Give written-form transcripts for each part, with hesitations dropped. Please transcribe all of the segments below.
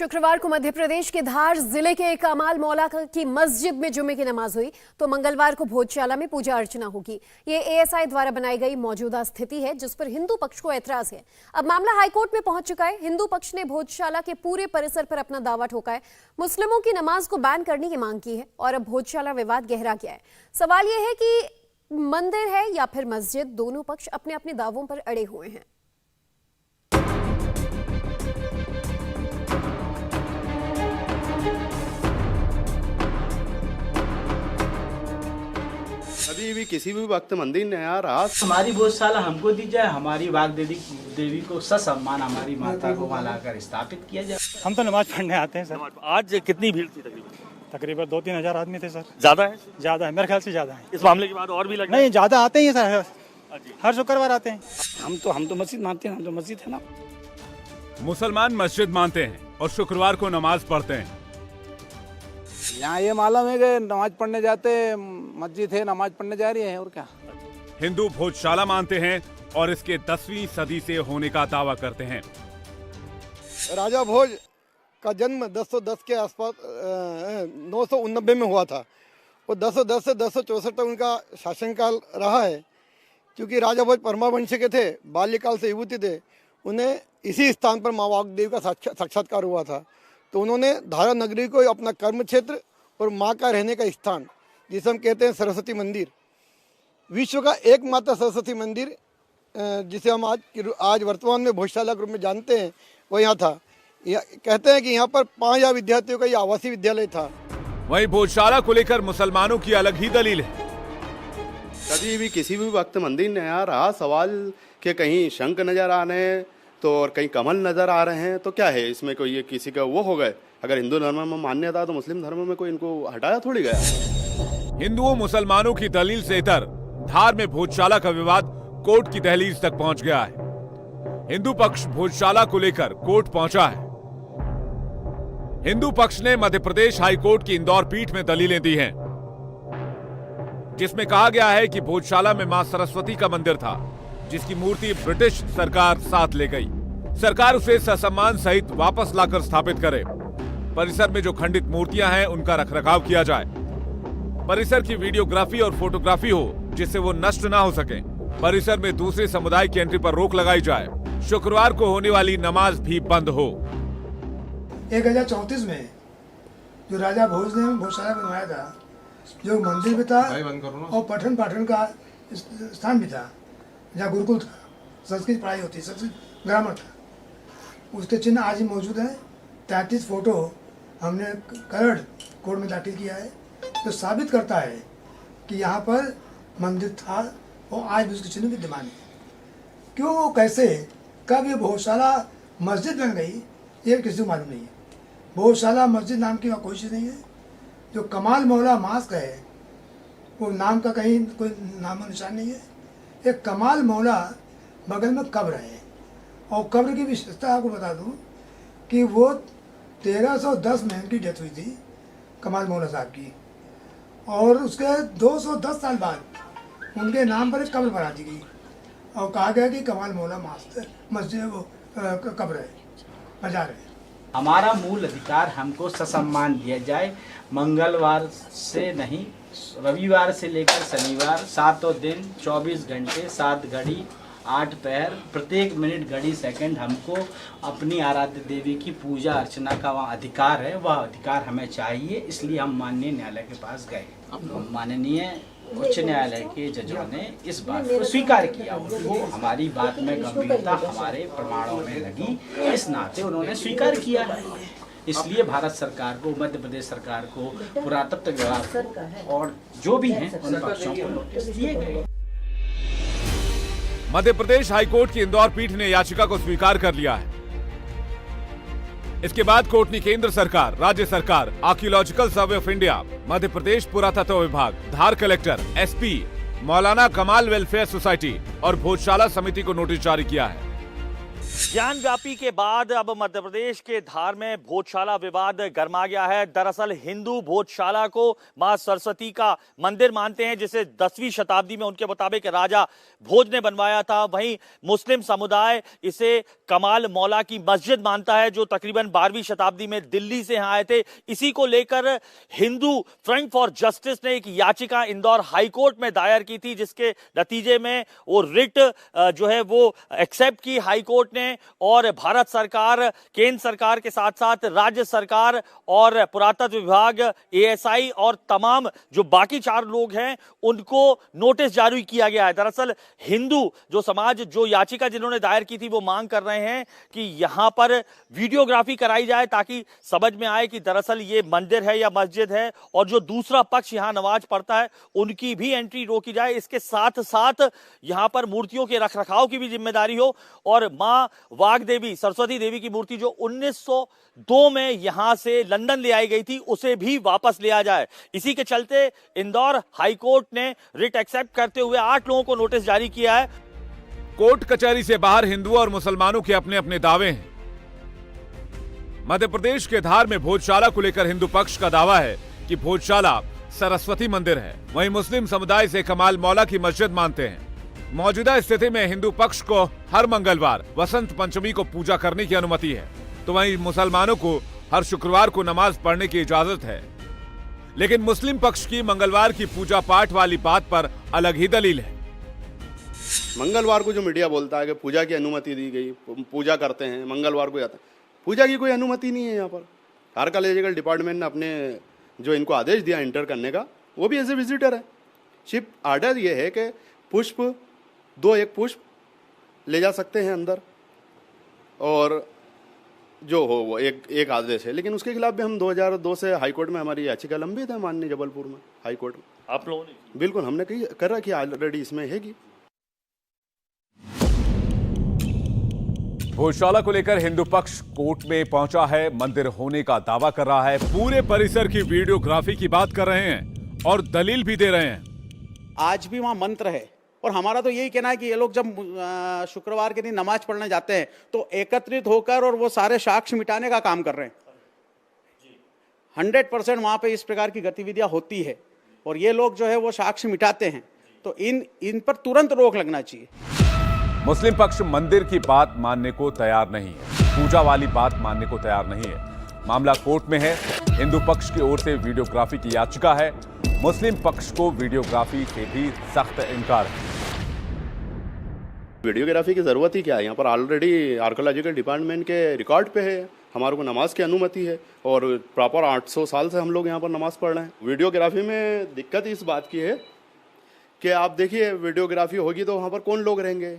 शुक्रवार को मध्य प्रदेश के धार जिले के कमाल मौला की मस्जिद में जुमे की नमाज हुई तो मंगलवार को भोजशाला में पूजा अर्चना होगी। ये एएसआई द्वारा बनाई गई मौजूदा स्थिति है जिस पर हिंदू पक्ष को ऐतराज है। अब मामला हाईकोर्ट में पहुंच चुका है। हिंदू पक्ष ने भोजशाला के पूरे परिसर पर अपना दावा ठोका है। मुस्लिमों की नमाज को बैन करने की मांग की है और अब भोजशाला विवाद गहरा गया है। सवाल यह है कि मंदिर है या फिर मस्जिद, दोनों पक्ष अपने अपने दावों पर अड़े हुए हैं। अभी भी किसी भी वक्त मंदिर ने यार आज हमारी भोजशाला हमको दी जाए, हमारी वाग देवी को ससम्मान हमारी माता को वहाँ लाकर स्थापित किया जाए। हम तो नमाज पढ़ने आते हैं सर। आज कितनी भीड़ थी? तकरीबन 2-3 हज़ार आदमी थे सर। ज्यादा है? ज्यादा है, मेरे ख्याल से ज्यादा है। इस मामले के बाद और भी लगे? नहीं, ज्यादा आते ही हैं सर, हर शुक्रवार आते हैं। हम तो मस्जिद मानते हैं, हम तो मस्जिद है ना। मुसलमान मस्जिद मानते हैं और शुक्रवार को नमाज पढ़ते हैं। यहाँ ये मालूम है कि नमाज पढ़ने जाते, मस्जिद है, नमाज पढ़ने जा रही है, और क्या। हिंदू भोजशाला मानते हैं और इसके 10वीं सदी से होने का दावा करते हैं। राजा भोज का जन्म 1010 के आसपास 989 में हुआ था और 1010 से 1064 तक उनका शासनकाल रहा है। क्योंकि राजा भोज परमावंश के थे, बाल्यकाल से विभूति थे, उन्हें इसी स्थान पर माँ वाग्देवी का साक्षात्कार हुआ था। तो उन्होंने धारा नगरी को अपना कर्म क्षेत्र और माँ का रहने का स्थान, जिसे हम कहते हैं सरस्वती मंदिर, विश्व का एकमात्र सरस्वती मंदिर जिसे हम आज वर्तमान में भोजशाला के रूप में जानते हैं, वो यहाँ था। कहते हैं कि यहाँ पर 5000 विद्यार्थियों का ये आवासीय विद्यालय था। वहीं भोजशाला को लेकर मुसलमानों की अलग ही दलील है। कभी भी किसी भी वक्त मंदिर ने यार आज सवाल के कहीं शंख नजर आ रहे हैं तो और कहीं कमल नजर आ रहे हैं, तो क्या है इसमें? कोई ये किसी का वो हो गए? अगर हिंदू धर्म में मान्यता तो मुस्लिम धर्म में कोई इनको हटाया थोड़ी गया। हिंदुओं मुसलमानों की दलील से इतर धार में भोजशाला का विवाद कोर्ट की दहलीज तक पहुंच गया है। हिंदू पक्ष भोजशाला को लेकर कोर्ट पहुंचा है। हिंदू पक्ष ने मध्य प्रदेश हाई कोर्ट की इंदौर पीठ में दलीलें दी हैं, जिसमें कहा गया है कि भोजशाला में मां सरस्वती का मंदिर था, जिसकी मूर्ति ब्रिटिश सरकार साथ ले गई। सरकार उसे ससम्मान सहित वापस लाकर स्थापित करे। परिसर में जो खंडित मूर्तियां हैं उनका रखरखाव किया जाए। परिसर की वीडियोग्राफी और फोटोग्राफी हो जिससे वो नष्ट ना हो सके। परिसर में दूसरे समुदाय की एंट्री पर रोक लगाई जाए। शुक्रवार को होने वाली नमाज भी बंद हो। 1034 में जो राजा भोज ने भोजशाला बनवाया था, जो मंदिर भी था और पठन पाठन का स्थान भी था, जहाँ गुरुकुल था, संस्कृत पढ़ाई होती, संस्कृत ग्रामर था, उसके चिन्ह आज ही मौजूद है। 33 फोटो हमने करड़ कोर्ट में दाखिल किया है, जो साबित करता है कि यहाँ पर मंदिर था और आज भी उसके चिन्ह विद्यमान है। क्यों, कैसे, कब ये भोजशाला मस्जिद बन गई, ये किसी को मालूम नहीं है। भोजशाला मस्जिद नाम की कोई चीज़ नहीं है। जो कमाल मौला मास्क है, वो नाम का कहीं कोई नामो निशान नहीं है। एक कमाल मौला बगल में कब्र है, और कब्र की विशेषता आपको बता दूं कि वो 1310 में उनकी डेथ हुई थी, कमाल मौला साहब की, और उसके 210 साल बाद उनके नाम पर एक कब्र बना दी गई और कहा गया कि कमाल मौला मस्जिद वो कब्र है, मजार है। हमारा मूल अधिकार हमको ससम्मान दिया जाए। मंगलवार से नहीं, रविवार से लेकर शनिवार 7 दिन 24 घंटे 7 घड़ी 8 पहर, प्रत्येक मिनट घड़ी सेकंड हमको अपनी आराध्य देवी की पूजा अर्चना का वहाँ अधिकार है। वह अधिकार हमें चाहिए, इसलिए हम माननीय न्यायालय के पास गए। माननीय उच्च न्यायालय के जजों ने इस बात को स्वीकार किया। उनको हमारी बात में गंभीरता हमारे प्रमाणों में लगी, इस नाते उन्होंने स्वीकार किया है। इसलिए भारत सरकार को, मध्य प्रदेश सरकार को, पुरातत्व विभाग को और जो भी हैं उन पक्षों को नोटिस दिए गए। मध्य प्रदेश हाईकोर्ट की इंदौर पीठ ने याचिका को स्वीकार कर लिया है। इसके बाद कोर्ट ने केंद्र सरकार, राज्य सरकार, archaeological survey of India, Madhya Pradesh पुरातत्व विभाग, धार कलेक्टर, एसपी, मौलाना कमाल वेलफेयर सोसाइटी और भोजशाला समिति को नोटिस जारी किया है। ज्ञानव्यापी के बाद अब मध्य प्रदेश के धार में भोजशाला विवाद गर्मा गया है। दरअसल हिंदू भोजशाला को मां सरस्वती का मंदिर मानते हैं, जिसे 10वीं शताब्दी में उनके मुताबिक राजा भोज ने बनवाया था। वहीं मुस्लिम समुदाय इसे कमाल मौला की मस्जिद मानता है, जो तकरीबन 12वीं शताब्दी में दिल्ली से यहाँ आए थे। इसी को लेकर हिंदू फ्रंट फॉर जस्टिस ने एक याचिका इंदौर हाईकोर्ट में दायर की थी, जिसके नतीजे में वो रिट जो है वो एक्सेप्ट की हाईकोर्ट ने, और भारत सरकार, केंद्र सरकार के साथ साथ राज्य सरकार और पुरातत्व विभाग, एएसआई और तमाम जो बाकी 4 लोग हैं उनको नोटिस जारी किया गया है। दरअसल हिंदू जो समाज जो याचिका जिन्होंने दायर की थी वो मांग कर रहे हैं कि यहां पर वीडियोग्राफी कराई जाए, ताकि समझ में आए कि दरअसल ये मंदिर है या मस्जिद है, और जो दूसरा पक्ष यहां नमाज पढ़ता है उनकी भी एंट्री रोकी जाए। इसके साथ साथ यहां पर मूर्तियों के रखरखाव की भी जिम्मेदारी हो, और मां वाग देवी, सरस्वती देवी की मूर्ति जो 1902 में यहां से लंदन ले आई गई थी, उसे भी वापस लिया जाए। इसी के चलते इंदौर हाईकोर्ट ने रिट एक्सेप्ट करते हुए 8 लोगों को नोटिस जारी किया है। कोर्ट कचहरी से बाहर हिंदुओं और मुसलमानों के अपने अपने दावे हैं। मध्य प्रदेश के धार में भोजशाला को लेकर हिंदू पक्ष का दावा है कि भोजशाला सरस्वती मंदिर है, वहीं मुस्लिम समुदाय से कमाल मौला की मस्जिद मानते हैं। मौजूदा स्थिति में हिंदू पक्ष को हर मंगलवार वसंत पंचमी को पूजा करने की अनुमति है, तो वहीं मुसलमानों को हर शुक्रवार को नमाज पढ़ने की इजाजत है। लेकिन मुस्लिम पक्ष की मंगलवार की पूजा पाठ वाली बात पर अलग ही दलील है। मंगलवार को जो मीडिया बोलता है कि पूजा की अनुमति दी गई, पूजा करते हैं, मंगलवार को जाता है, पूजा की कोई अनुमति नहीं है यहाँ पर। आर्कियोलॉजिकल डिपार्टमेंट ने अपने जो इनको आदेश दिया एंटर करने का, वो भी एज ए विजिटर है। सिर्फ आर्डर ये है कि पुष्प 2-1 पुष्प ले जा सकते हैं अंदर, और जो हो वो एक आदेश है। लेकिन उसके खिलाफ भी हम 2002 से हाईकोर्ट में हमारी याचिका लंबित है, माननीय जबलपुर में हाईकोर्ट में। आप लोगों ने? बिल्कुल, हमने कर रखी ऑलरेडी, इसमें है कि भोजशाला को लेकर हिंदू पक्ष कोर्ट में पहुंचा है, मंदिर होने का दावा कर रहा है, पूरे परिसर की वीडियोग्राफी की बात कर रहे हैं और दलील भी दे रहे हैं। आज भी वहां मंत्र है, और हमारा तो यही कहना है कि ये लोग जब शुक्रवार के दिन नमाज पढ़ने जाते हैं तो एकत्रित होकर और वो सारे साक्ष्य मिटाने का काम कर रहे हैं। 100% वहां पे इस प्रकार की गतिविधियां होती है, और ये लोग जो है वो साक्ष्य मिटाते हैं, तो इन पर तुरंत रोक लगना चाहिए। मुस्लिम पक्ष मंदिर की बात मानने को तैयार नहीं है, पूजा वाली बात मानने को तैयार नहीं है। मामला कोर्ट में है। हिंदू पक्ष की ओर से वीडियोग्राफी की याचिका है, मुस्लिम पक्ष को वीडियोग्राफी से भी सख्त इनकार है। वीडियोग्राफी की जरूरत ही क्या है? यहाँ पर ऑलरेडी आर्कियोलॉजिकल डिपार्टमेंट के रिकॉर्ड पे है, हमारे को नमाज की अनुमति है, और प्रॉपर 800 साल से हम लोग यहाँ पर नमाज पढ़ रहे हैं। वीडियोग्राफी में दिक्कत इस बात की है कि आप देखिए, वीडियोग्राफी होगी तो वहाँ पर कौन लोग रहेंगे,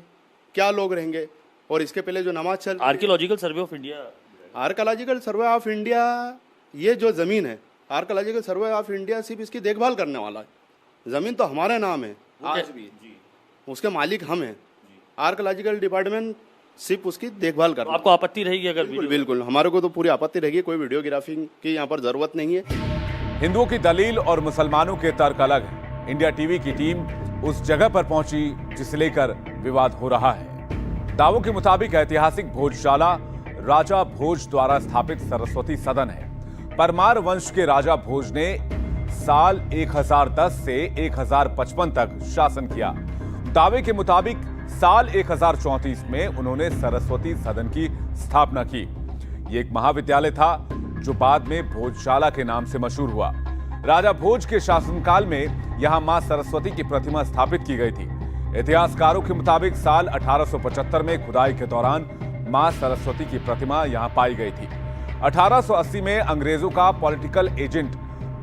क्या लोग रहेंगे, और इसके पहले जो नमाज चल, archaeological survey of India, archaeological survey of India, ये जो ज़मीन है आर्कियोलॉजिकल सर्वे ऑफ इंडिया सिर्फ इसकी देखभाल करने वाला है। ज़मीन तो हमारे नाम है आज भी, उसके मालिक हम हैं। आर्कियोलॉजिकल डिपार्टमेंट सिर्फ उसकी देखभाल कर। आपको आपत्ति रहेगी अगर? बिल्कुल, हमारे को तो पूरी आपत्ति रहेगी, कोई वीडियोग्राफी की यहाँ पर जरूरत नहीं है। हिंदुओं की दलील और मुसलमानों के तर्क अलग है। इंडिया टीवी की टीम उस जगह पर पहुंची जिसे लेकर विवाद हो रहा है। दावों के मुताबिक ऐतिहासिक भोजशाला राजा भोज द्वारा स्थापित सरस्वती सदन है। परमार वंश के राजा भोज ने साल 1010 से 1055 तक शासन किया। दावे के मुताबिक साल 1034 में उन्होंने सरस्वती सदन की स्थापना की। ये एक महाविद्यालय था जो बाद में भोजशाला के नाम से मशहूर हुआ। राजा भोज के शासनकाल में यहां मां सरस्वती की प्रतिमा स्थापित की गई थी। इतिहासकारों के मुताबिक साल 1875 में खुदाई के दौरान मां सरस्वती की प्रतिमा यहां पाई गई थी। 1880 में अंग्रेजों का पॉलिटिकल एजेंट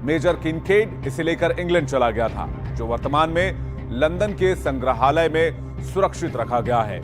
मेजर किनकेड इसे लेकर इंग्लैंड चला गया था, जो वर्तमान में लंदन के संग्रहालय में सुरक्षित रखा गया है।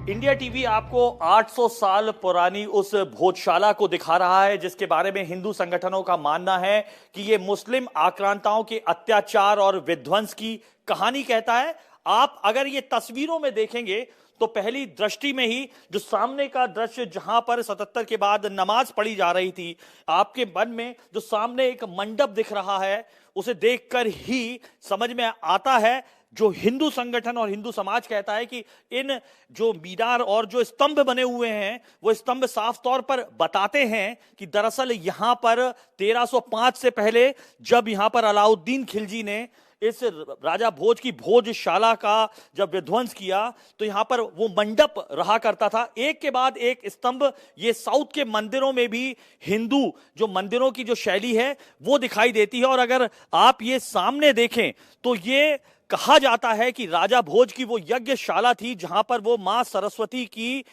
इंडिया टीवी आपको 800 साल पुरानी उस भोजशाला को दिखा रहा है, जिसके बारे में हिंदू संगठनों का मानना है कि यह मुस्लिम आक्रांताओं के अत्याचार और विध्वंस की कहानी कहता है। आप अगर ये तस्वीरों में देखेंगे तो पहली दृष्टि में ही जो सामने का दृश्य जहां पर 77 के बाद नमाज पढ़ी जा रही थी, आपके मन में जो सामने एक मंडप दिख रहा है, उसे देखकर ही समझ में आता है जो हिंदू संगठन और हिंदू समाज कहता है कि इन जो मीनार और जो स्तंभ बने हुए हैं वो स्तंभ साफ तौर पर बताते हैं कि दरअसल यहां पर 1305 से पहले जब यहां पर अलाउद्दीन खिलजी ने इस राजा भोज की भोजशाला का जब विध्वंस किया तो यहां पर वो मंडप रहा करता था, एक के बाद एक स्तंभ। ये साउथ के मंदिरों में भी हिंदू जो मंदिरों की जो शैली है वो दिखाई देती है। और अगर आप ये सामने देखें तो ये कहा जाता है कि राजा भोज की वो यज्ञशाला थी जहां पर वो मां सरस्वती की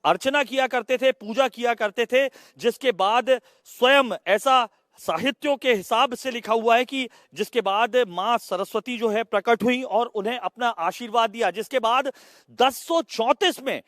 अर्चना किया करते थे, पूजा किया करते थे, जिसके बाद स्वयं ऐसा साहित्यों के हिसाब से लिखा हुआ है कि जिसके बाद मां सरस्वती जो है प्रकट हुई और उन्हें अपना आशीर्वाद दिया, जिसके बाद 1034 में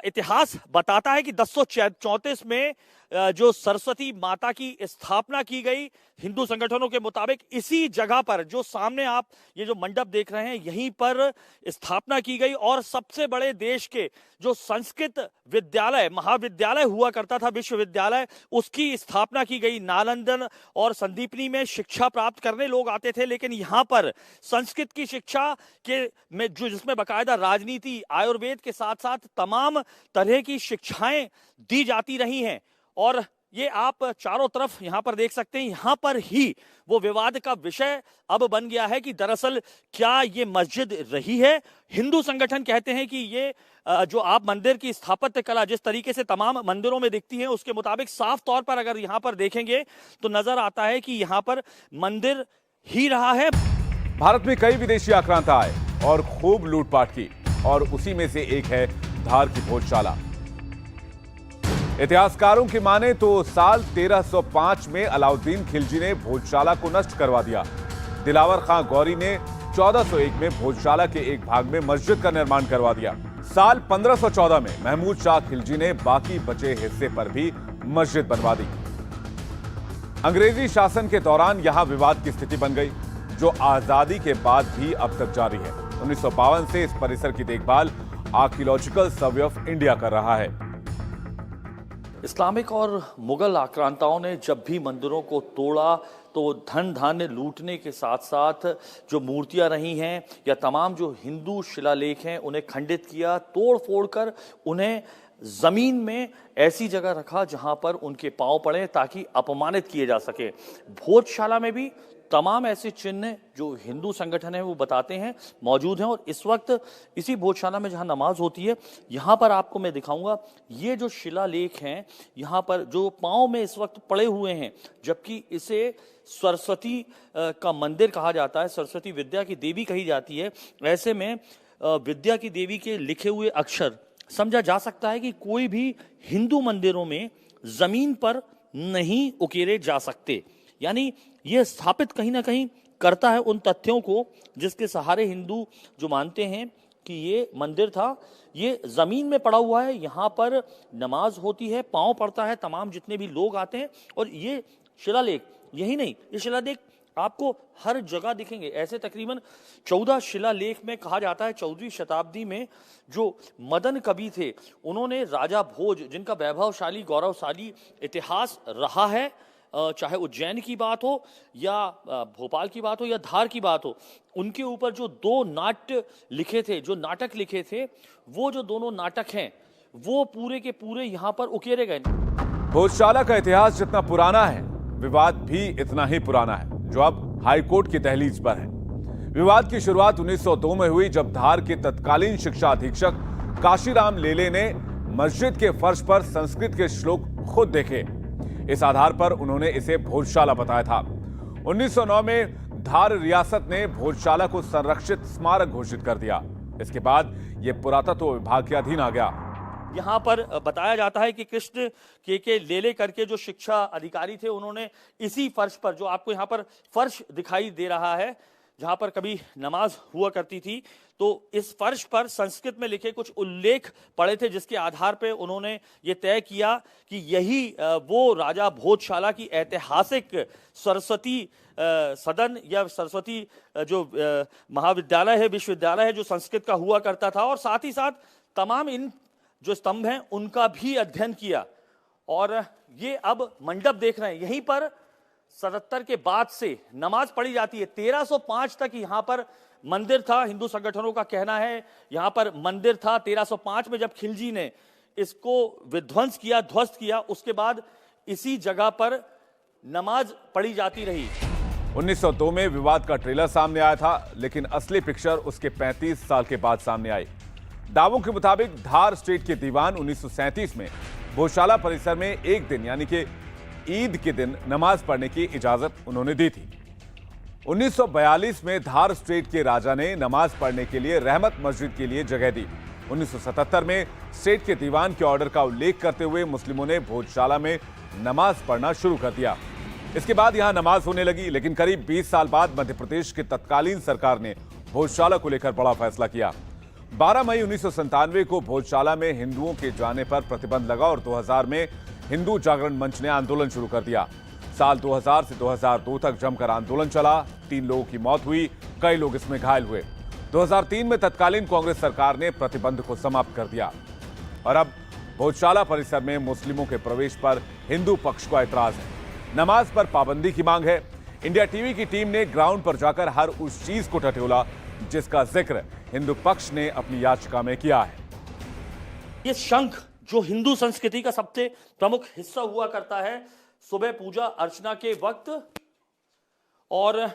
इतिहास बताता है कि 1034 में जो सरस्वती माता की स्थापना की गई हिंदू संगठनों के मुताबिक इसी जगह पर जो सामने आप ये जो मंडप देख रहे हैं यहीं पर स्थापना की गई। और सबसे बड़े देश के जो संस्कृत विद्यालय महाविद्यालय हुआ करता था विश्वविद्यालय, उसकी स्थापना की गई। नालंदन और संदीपनी में शिक्षा प्राप्त करने लोग आते थे, लेकिन यहाँ पर संस्कृत की शिक्षा के में जो जिसमें बाकायदा राजनीति आयुर्वेद के साथ साथ तमाम तरह की शिक्षाएं दी जाती रही हैं। और ये आप चारों तरफ यहां पर देख सकते हैं, यहां पर ही वो विवाद का विषय अब बन गया है कि दरअसल क्या ये मस्जिद रही है। हिंदू संगठन कहते हैं कि ये जो आप मंदिर की स्थापत्य कला जिस तरीके से तमाम मंदिरों में दिखती है उसके मुताबिक साफ तौर पर अगर यहां पर देखेंगे तो नजर आता है कि यहां पर मंदिर ही रहा है। भारत में कई विदेशी आक्रांता आए और खूब लूटपाट की, और उसी में से एक है धार की भोजशाला। इतिहासकारों की माने तो साल 1305 में अलाउद्दीन खिलजी ने भोजशाला को नष्ट करवा दिया। दिलावर खां गौरी ने 1401 में भोजशाला के एक भाग में मस्जिद का निर्माण करवा दिया। साल 1514 में महमूद शाह खिलजी ने बाकी बचे हिस्से पर भी मस्जिद बनवा दी। अंग्रेजी शासन के दौरान यहां विवाद की स्थिति बन गई, जो आजादी के बाद भी अब तक जारी है। 1952 से इस परिसर की देखभाल आर्कियोलॉजिकल सर्वे ऑफ इंडिया कर रहा है। इस्लामिक और मुगल आक्रांताओं ने जब भी मंदिरों को तोड़ा तो धन धान्य लूटने के साथ साथ जो मूर्तियां रही हैं या तमाम जो हिंदू शिलालेख हैं उन्हें खंडित किया, तोड़ फोड़ कर उन्हें जमीन में ऐसी जगह रखा जहां पर उनके पांव पड़े ताकि अपमानित किए जा सके। भोजशाला में भी तमाम ऐसे चिन्ह जो हिंदू संगठन है वो बताते हैं मौजूद हैं। और इस वक्त इसी भोजशाला में जहां नमाज होती है यहां पर आपको मैं दिखाऊंगा ये जो शिलालेख हैं यहां पर जो पांव में इस वक्त पड़े हुए हैं, जबकि इसे सरस्वती का मंदिर कहा जाता है, सरस्वती विद्या की देवी कही जाती है। ऐसे में विद्या की देवी के लिखे हुए अक्षर समझा जा सकता है कि कोई भी हिंदू मंदिरों में जमीन पर नहीं उकेरे जा सकते। यानी यह स्थापित कहीं ना कहीं करता है उन तथ्यों को जिसके सहारे हिंदू जो मानते हैं कि ये मंदिर था, ये जमीन में पड़ा हुआ है, यहाँ पर नमाज होती है, पांव पड़ता है तमाम जितने भी लोग आते हैं। और ये शिलालेख यही नहीं, ये शिलालेख आपको हर जगह दिखेंगे। ऐसे तकरीबन 14 शिलालेख में कहा जाता है 14वीं शताब्दी में जो मदन कवि थे उन्होंने राजा भोज, जिनका वैभवशाली गौरवशाली इतिहास रहा है, चाहे उज्जैन की बात हो या भोपाल की बात हो या धार की बात हो, उनके ऊपर जो दो नाट्य लिखे थे, जो नाटक लिखे थे, वो जो दोनों नाटक हैं वो पूरे के पूरे यहाँ पर उकेरे गए। भोजशाला का इतिहास जितना पुराना है विवाद भी इतना ही पुराना है, जो अब हाईकोर्ट की दहलीज पर है। विवाद की शुरुआत 1902 में हुई जब धार के तत्कालीन शिक्षा अधीक्षक काशीराम लेले ने मस्जिद के फर्श पर संस्कृत के श्लोक खुद देखे। इस आधार पर उन्होंने इसे भोजशाला बताया था। 1909 में धार रियासत ने भोजशाला को संरक्षित स्मारक घोषित कर दिया। इसके बाद यह पुरातत्व विभाग के अधीन आ गया। यहाँ पर बताया जाता है कि कृष्ण के लेले करके जो शिक्षा अधिकारी थे उन्होंने इसी फर्श पर, जो आपको यहाँ पर फर्श दिखाई दे रहा है जहाँ पर कभी नमाज हुआ करती थी, तो इस फर्श पर संस्कृत में लिखे कुछ उल्लेख पड़े थे जिसके आधार पर उन्होंने ये तय किया कि यही वो राजा भोजशाला की ऐतिहासिक सरस्वती सदन या सरस्वती जो महाविद्यालय है, विश्वविद्यालय है, जो संस्कृत का हुआ करता था। और साथ ही साथ तमाम इन जो स्तंभ हैं उनका भी अध्ययन किया। और ये अब मंडप देख रहे हैं, यहीं पर 77 के बाद से नमाज पढ़ी जाती है। 1305 तक यहाँ पर मंदिर था, हिंदू संगठनों का कहना है यहां पर मंदिर था। 1305 में जब खिलजी ने इसको विध्वंस किया, ध्वस्त किया, उसके बाद इसी जगह पर नमाज पढ़ी जाती रही। 1902 में विवाद का ट्रेलर सामने आया था, लेकिन असली पिक्चर उसके 35 साल के बाद सामने आई। दावों के मुताबिक धार स्टेट के दीवान 1937 में भोजशाला परिसर में एक दिन यानी कि ईद के दिन नमाज पढ़ने की इजाजत उन्होंने दी थी। 1942 में धार स्टेट के राजा ने नमाज पढ़ने के लिए रहमत मस्जिद के लिए जगह दी। 1977 में स्टेट के दीवान के ऑर्डर का उल्लेख करते हुए मुस्लिमों ने भोजशाला में नमाज पढ़ना शुरू कर दिया। इसके बाद यहां नमाज होने लगी, लेकिन करीब 20 साल बाद मध्य प्रदेश की तत्कालीन सरकार ने भोजशाला को लेकर बड़ा फैसला किया। 12 मई 1997 को भोजशाला में हिंदुओं के जाने पर प्रतिबंध लगा और 2000 में हिंदू जागरण मंच ने आंदोलन शुरू कर दिया। साल 2000 से 2002 तक जमकर आंदोलन चला। 3 लोगों की मौत हुई, कई लोग इसमें घायल हुए। 2003 में तत्कालीन कांग्रेस सरकार ने प्रतिबंध को समाप्त कर दिया और अब भोजशाला परिसर में मुस्लिमों के प्रवेश पर हिंदू पक्ष का ऐतराज है। नमाज पर पाबंदी की मांग है। इंडिया टीवी की टीम ने ग्राउंड पर जाकर हर उस चीज को टटोला जिसका जिक्र हिंदू पक्ष ने अपनी याचिका में किया है। ये शंख जो हिंदू संस्कृति का सबसे प्रमुख हिस्सा हुआ करता है सुबह पूजा अर्चना के वक्त, और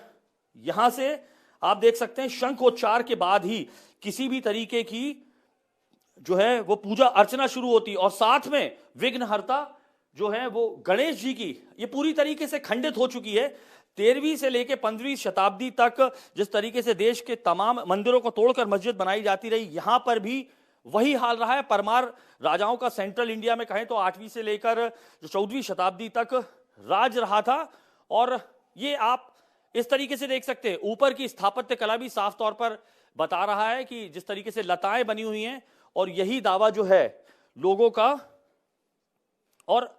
यहां से आप देख सकते हैं शंखोच्चार के बाद ही किसी भी तरीके की जो है वो पूजा अर्चना शुरू होती, और साथ में विघ्नहर्ता जो है वो गणेश जी की ये पूरी तरीके से खंडित हो चुकी है। 13वीं से लेकर 15वीं शताब्दी तक जिस तरीके से देश के तमाम मंदिरों को तोड़कर मस्जिद बनाई जाती रही, यहां पर भी वही हाल रहा है। परमार राजाओं का सेंट्रल इंडिया में कहें तो 8वीं से लेकर 14वीं शताब्दी तक राज रहा था, और ये आप इस तरीके से देख सकते हैं। ऊपर की स्थापत्य कला भी साफ तौर पर बता रहा है कि जिस तरीके से लताएं बनी हुई हैं, और यही दावा जो है लोगों का। और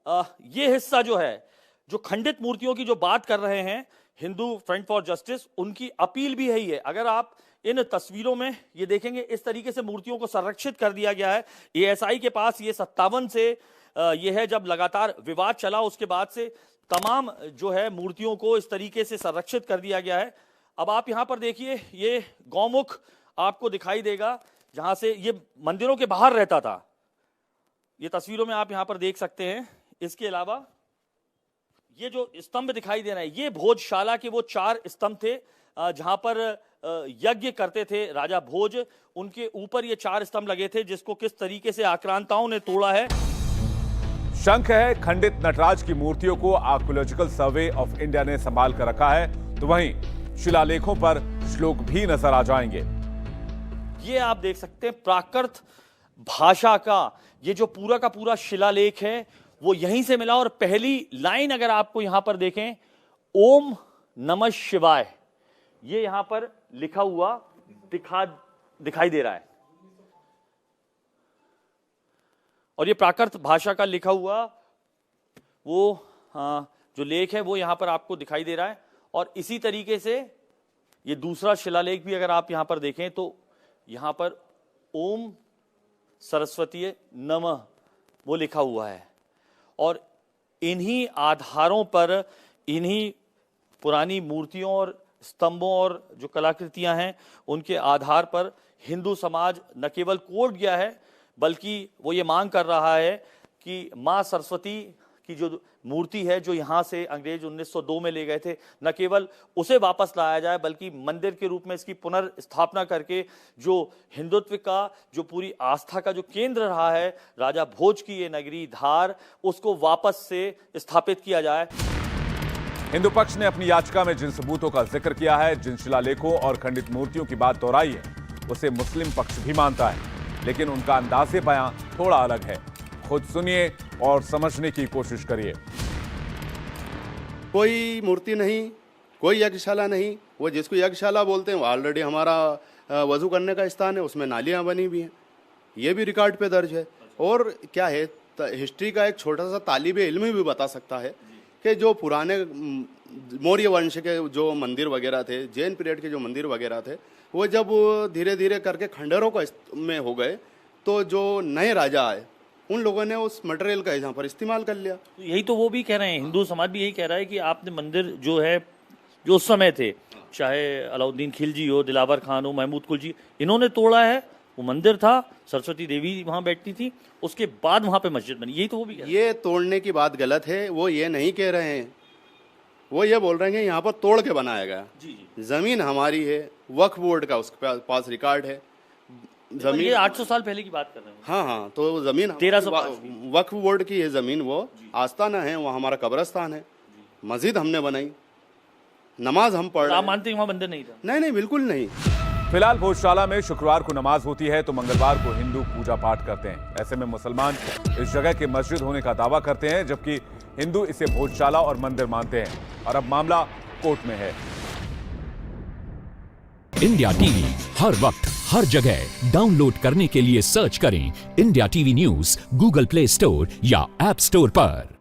ये हिस्सा जो है, जो खंडित मूर्तियों की जो बात कर रहे हैं हिंदू फ्रंट फॉर जस्टिस, उनकी अपील भी यही है। अगर आप इन तस्वीरों में ये देखेंगे, इस तरीके से मूर्तियों को संरक्षित कर दिया गया है। एएसआई के पास ये 57 से ये है, जब लगातार विवाद चला उसके बाद से तमाम जो है मूर्तियों को इस तरीके से संरक्षित कर दिया गया है। अब आप यहां पर देखिए, ये गौमुख आपको दिखाई देगा जहां से ये मंदिरों के बाहर रहता था। ये तस्वीरों में आप यहां पर देख सकते हैं। इसके अलावा ये जो स्तंभ दिखाई दे रहे हैं, ये भोजशाला के वो 4 स्तंभ थे जहां पर यज्ञ करते थे राजा भोज। उनके ऊपर ये 4 स्तंभ लगे थे, जिसको किस तरीके से आक्रांताओं ने तोड़ा है। शंख है, खंडित नटराज की मूर्तियों को आर्कियोलॉजिकल सर्वे ऑफ इंडिया ने संभाल कर रखा है, तो वहीं शिलालेखों पर श्लोक भी नजर आ जाएंगे। ये आप देख सकते हैं प्राकृत भाषा का ये जो पूरा का पूरा शिलालेख है वो यहीं से मिला, और पहली लाइन अगर आपको यहां पर देखें, ओम नमः शिवाय, ये यहां पर लिखा हुआ दिखाई दे रहा है। और ये प्राकृत भाषा का लिखा हुआ वो जो लेख है वो यहां पर आपको दिखाई दे रहा है। और इसी तरीके से ये दूसरा शिलालेख भी अगर आप यहां पर देखें तो यहां पर ओम सरस्वती नमः वो लिखा हुआ है। और इन्हीं आधारों पर, इन्हीं पुरानी मूर्तियों और स्तंभों और जो कलाकृतियां हैं उनके आधार पर हिंदू समाज न केवल कोर्ट गया है, बल्कि वो ये मांग कर रहा है कि मां सरस्वती की जो मूर्ति है जो यहां से अंग्रेज 1902 में ले गए थे, न केवल उसे वापस लाया जाए बल्कि मंदिर के रूप में इसकी पुनर्स्थापना करके जो हिंदुत्व का जो पूरी आस्था का जो केंद्र रहा है राजा भोज की ये नगरी धार, उसको वापस से स्थापित किया जाए। हिंदू पक्ष ने अपनी याचिका में जिन सबूतों का जिक्र किया है, जिन शिलालेखों और खंडित मूर्तियों की बात दोहराई है, उसे मुस्लिम पक्ष भी मानता है, लेकिन उनका अंदाज़े बयां थोड़ा अलग है। खुद सुनिए और समझने की कोशिश करिए। कोई मूर्ति नहीं, कोई यज्ञशाला नहीं। वो जिसको यज्ञशाला बोलते हैं वो ऑलरेडी हमारा वजू करने का स्थान है, उसमें नालियां बनी हुई हैं, ये भी रिकॉर्ड पे दर्ज है। और क्या है, हिस्ट्री का एक छोटा सा तालिबे इल्म भी बता सकता है कि जो पुराने मौर्य वंश के जो मंदिर वगैरह थे, जैन पीरियड के जो मंदिर वगैरह थे, वो जब धीरे धीरे करके खंडरों का में हो गए, तो जो नए राजा आए उन लोगों ने उस मटेरियल का यहाँ पर इस्तेमाल कर लिया। यही तो वो भी कह रहे हैं, हिंदू समाज भी यही कह रहा है कि आपने मंदिर जो है जो उस समय थे चाहे अलाउद्दीन खिलजी हो, दिलावर खान हो, महमूद कुलजी, इन्होंने तोड़ा है। वो मंदिर था, सरस्वती देवी वहां बैठती थी, उसके बाद वहां पे मस्जिद बनी। यही तो वो भी कह रहे हैं। ये तोड़ने की बात गलत है, वो ये नहीं कह रहे हैं, वो ये बोल रहे हैं कि यहाँ पर तोड़ के बनाया गया। जमीन हमारी है, वक्फ बोर्ड का उसके पास रिकॉर्ड है। जमीन ये 800 साल पहले की बात कर रहे हैं। हाँ हाँ, तो वो जमीन 1305 वक्फ बोर्ड की है जमीन, वो आस्थाना है, वो हमारा कब्रस्तान है। मस्जिद हमने बनाई, नमाज हम पढ़ रहे आप हैं। मानते हैं वहां मंदिर नहीं था? नहीं नहीं, बिल्कुल नहीं। फिलहाल भोजशाला में शुक्रवार को नमाज होती है तो मंगलवार को हिंदू पूजा पाठ करते हैं। ऐसे में मुसलमान इस जगह के मस्जिद होने का दावा करते हैं, जबकि हिंदू इसे भोजशाला और मंदिर मानते हैं। और अब मामला कोर्ट में है। इंडिया टीवी हर वक्त हर जगह डाउनलोड करने के लिए सर्च करें India TV news Google play store या ऐप स्टोर पर।